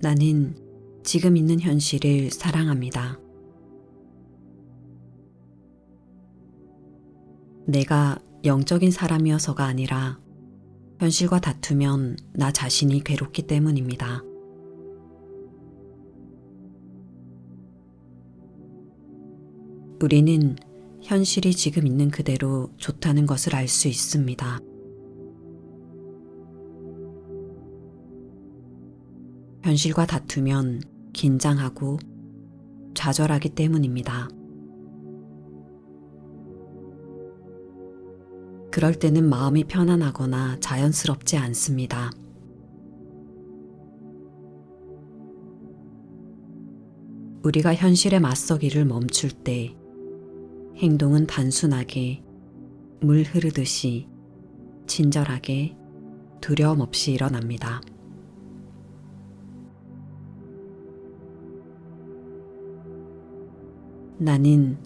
나는 지금 있는 현실을 사랑합니다. 내가 영적인 사람이어서가 아니라 현실과 다투면 나 자신이 괴롭기 때문입니다. 우리는 현실이 지금 있는 그대로 좋다는 것을 알 수 있습니다. 현실과 다투면 긴장하고 좌절하기 때문입니다. 그럴 때는 마음이 편안하거나 자연스럽지 않습니다. 우리가 현실에 맞서기를 멈출 때 행동은 단순하게 물 흐르듯이 친절하게 두려움 없이 일어납니다. 나는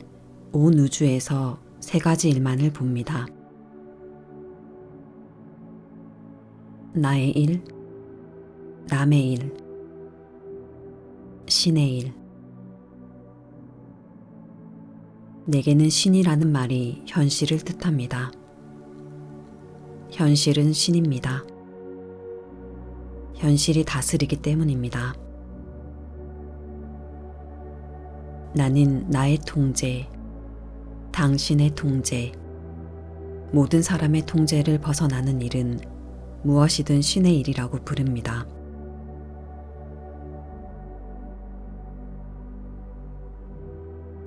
온 우주에서 세 가지 일만을 봅니다. 나의 일, 남의 일, 신의 일. 내게는 신이라는 말이 현실을 뜻합니다. 현실은 신입니다. 현실이 다스리기 때문입니다. 나는 나의 통제, 당신의 통제, 모든 사람의 통제를 벗어나는 일은 무엇이든 신의 일이라고 부릅니다.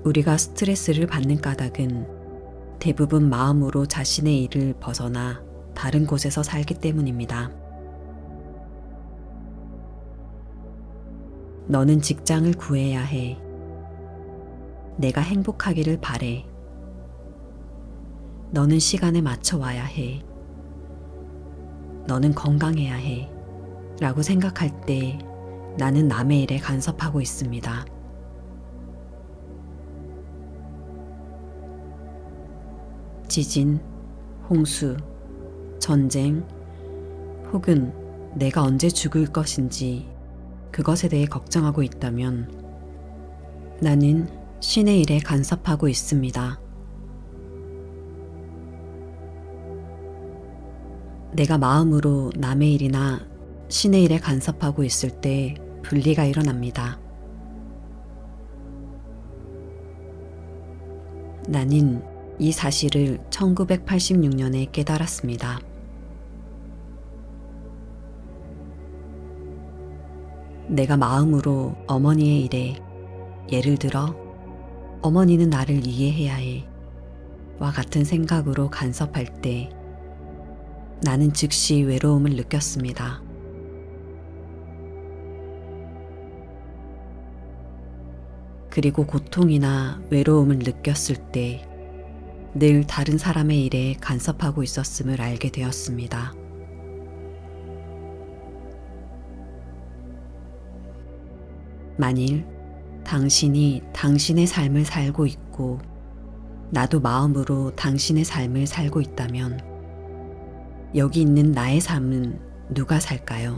우리가 스트레스를 받는 까닭은 대부분 마음으로 자신의 일을 벗어나 다른 곳에서 살기 때문입니다. 너는 직장을 구해야 해. 내가 행복하기를 바래. 너는 시간에 맞춰 와야 해. 너는 건강해야 해. 라고 생각할 때 나는 남의 일에 간섭하고 있습니다. 지진, 홍수, 전쟁, 혹은 내가 언제 죽을 것인지 그것에 대해 걱정하고 있다면 나는 신의 일에 간섭하고 있습니다. 내가 마음으로 남의 일이나 신의 일에 간섭하고 있을 때 분리가 일어납니다. 나는 이 사실을 1986년에 깨달았습니다. 내가 마음으로 어머니의 일에, 예를 들어 어머니는 나를 이해해야 해 와 같은 생각으로 간섭할 때 나는 즉시 외로움을 느꼈습니다. 그리고 고통이나 외로움을 느꼈을 때 늘 다른 사람의 일에 간섭하고 있었음을 알게 되었습니다. 만일 당신이 당신의 삶을 살고 있고 나도 마음으로 당신의 삶을 살고 있다면 여기 있는 나의 삶은 누가 살까요?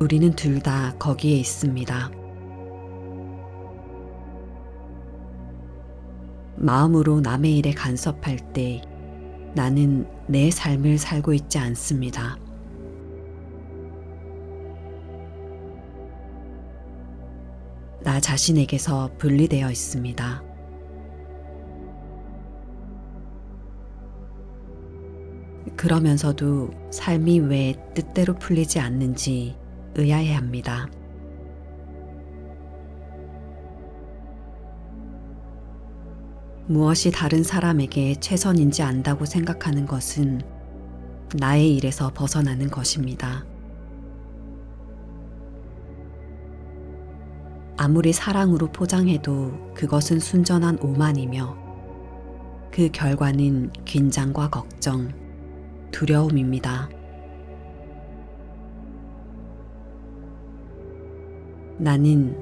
우리는 둘 다 거기에 있습니다. 마음으로 남의 일에 간섭할 때 나는 내 삶을 살고 있지 않습니다. 나 자신에게서 분리되어 있습니다. 그러면서도 삶이 왜 뜻대로 풀리지 않는지 의아해합니다. 무엇이 다른 사람에게 최선인지 안다고 생각하는 것은 나의 일에서 벗어나는 것입니다. 아무리 사랑으로 포장해도 그것은 순전한 오만이며 그 결과는 긴장과 걱정, 두려움입니다. 나는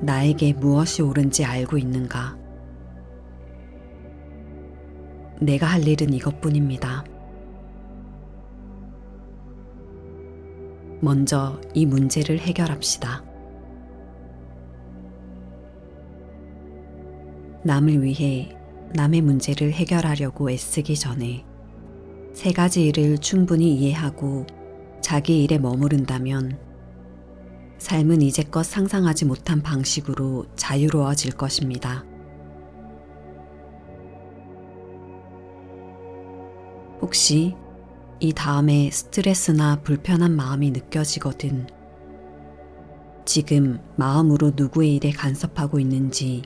나에게 무엇이 옳은지 알고 있는가? 내가 할 일은 이것뿐입니다. 먼저 이 문제를 해결합시다. 남을 위해 남의 문제를 해결하려고 애쓰기 전에 세 가지 일을 충분히 이해하고 자기 일에 머무른다면 삶은 이제껏 상상하지 못한 방식으로 자유로워질 것입니다. 혹시 이 다음에 스트레스나 불편한 마음이 느껴지거든 지금 마음으로 누구의 일에 간섭하고 있는지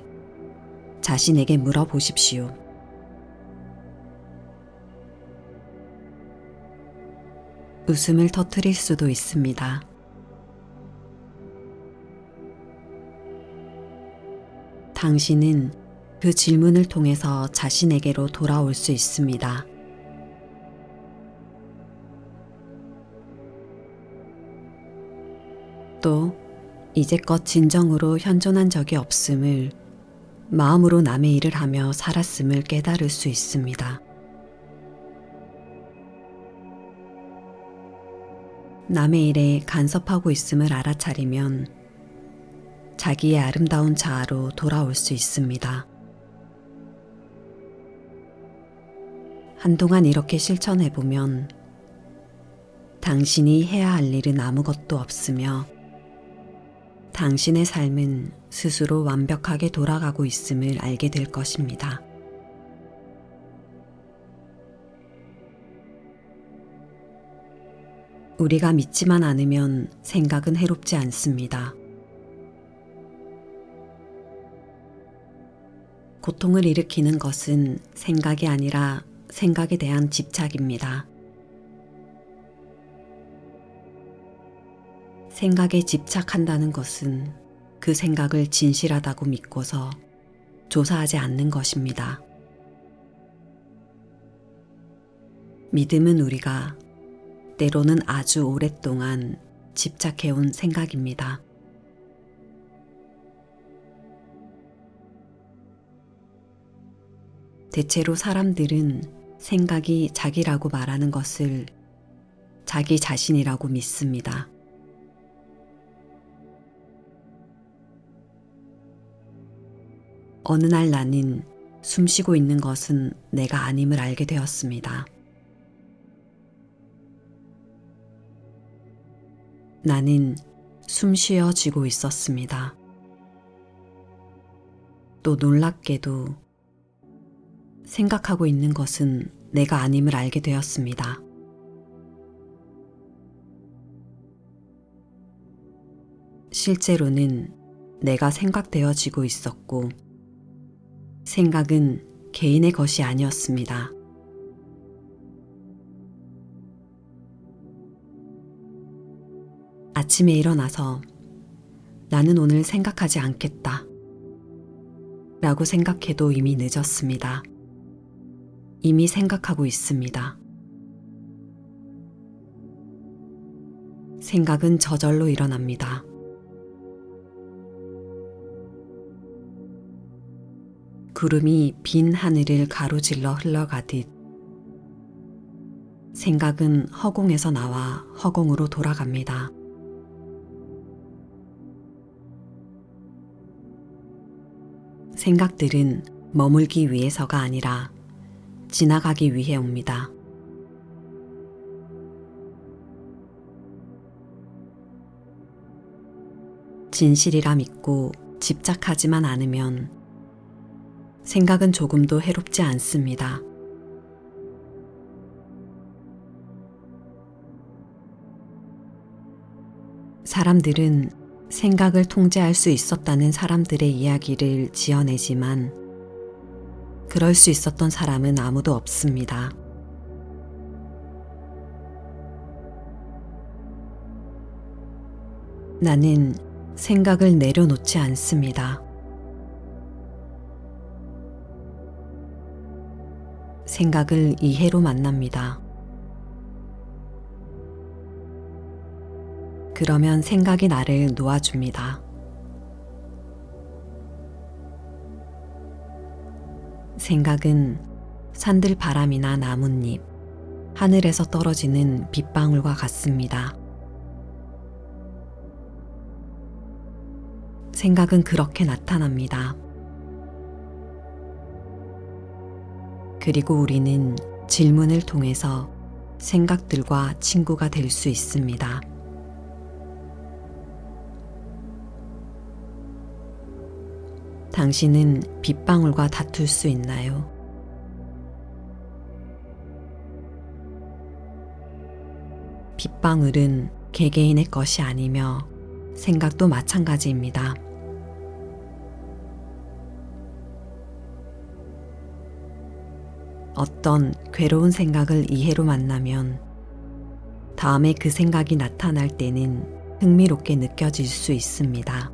자신에게 물어보십시오. 웃음을 터뜨릴 수도 있습니다. 당신은 그 질문을 통해서 자신에게로 돌아올 수 있습니다. 또 이제껏 진정으로 현존한 적이 없음을 마음으로 남의 일을 하며 살았음을 깨달을 수 있습니다. 남의 일에 간섭하고 있음을 알아차리면 자기의 아름다운 자아로 돌아올 수 있습니다. 한동안 이렇게 실천해보면 당신이 해야 할 일은 아무것도 없으며 당신의 삶은 스스로 완벽하게 돌아가고 있음을 알게 될 것입니다. 우리가 믿지만 않으면 생각은 해롭지 않습니다. 고통을 일으키는 것은 생각이 아니라 생각에 대한 집착입니다. 생각에 집착한다는 것은 그 생각을 진실하다고 믿고서 조사하지 않는 것입니다. 믿음은 우리가 때로는 아주 오랫동안 집착해온 생각입니다. 대체로 사람들은 생각이 자기라고 말하는 것을 자기 자신이라고 믿습니다. 어느 날 나는 숨쉬고 있는 것은 내가 아님을 알게 되었습니다. 나는 숨 쉬어지고 있었습니다. 또 놀랍게도 생각하고 있는 것은 내가 아님을 알게 되었습니다. 실제로는 내가 생각되어지고 있었고 생각은 개인의 것이 아니었습니다. 아침에 일어나서 나는 오늘 생각하지 않겠다 라고 생각해도 이미 늦었습니다. 이미 생각하고 있습니다. 생각은 저절로 일어납니다. 구름이 빈 하늘을 가로질러 흘러가듯 생각은 허공에서 나와 허공으로 돌아갑니다. 생각들은 머물기 위해서가 아니라 지나가기 위해 옵니다. 진실이라 믿고 집착하지만 않으면 생각은 조금도 해롭지 않습니다. 사람들은 생각을 통제할 수 있었다는 사람들의 이야기를 지어내지만 그럴 수 있었던 사람은 아무도 없습니다. 나는 생각을 내려놓지 않습니다. 생각을 이해로 만납니다. 그러면 생각이 나를 놓아줍니다. 생각은 산들바람이나 나뭇잎, 하늘에서 떨어지는 빗방울과 같습니다. 생각은 그렇게 나타납니다. 그리고 우리는 질문을 통해서 생각들과 친구가 될 수 있습니다. 당신은 빗방울과 다툴 수 있나요? 빗방울은 개개인의 것이 아니며 생각도 마찬가지입니다. 어떤 괴로운 생각을 이해로 만나면 다음에 그 생각이 나타날 때는 흥미롭게 느껴질 수 있습니다.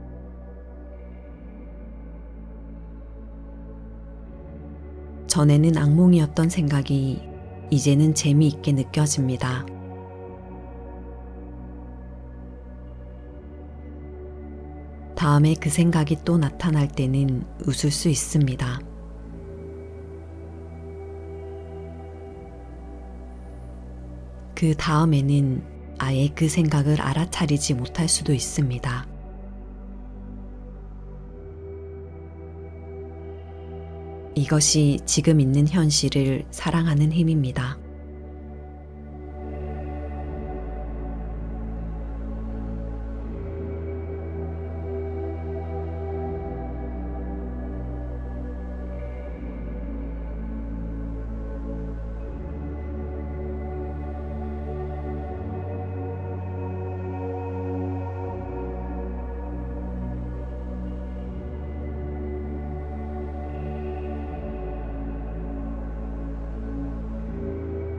전에는 악몽이었던 생각이 이제는 재미있게 느껴집니다. 다음에 그 생각이 또 나타날 때는 웃을 수 있습니다. 그 다음에는 아예 그 생각을 알아차리지 못할 수도 있습니다. 이것이 지금 있는 현실을 사랑하는 힘입니다.